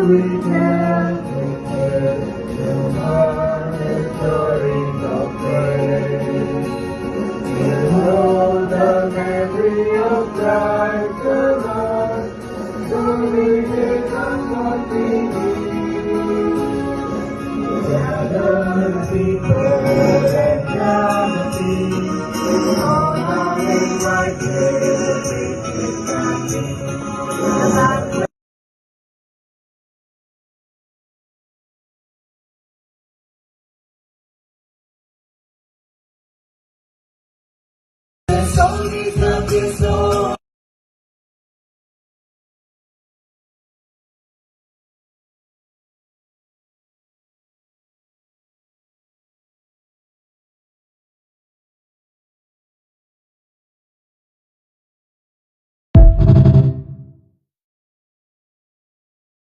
retell the monitoring of praise. You know the memory of Christ the Lord, so we become what we need. Gather the people and count the seas, all our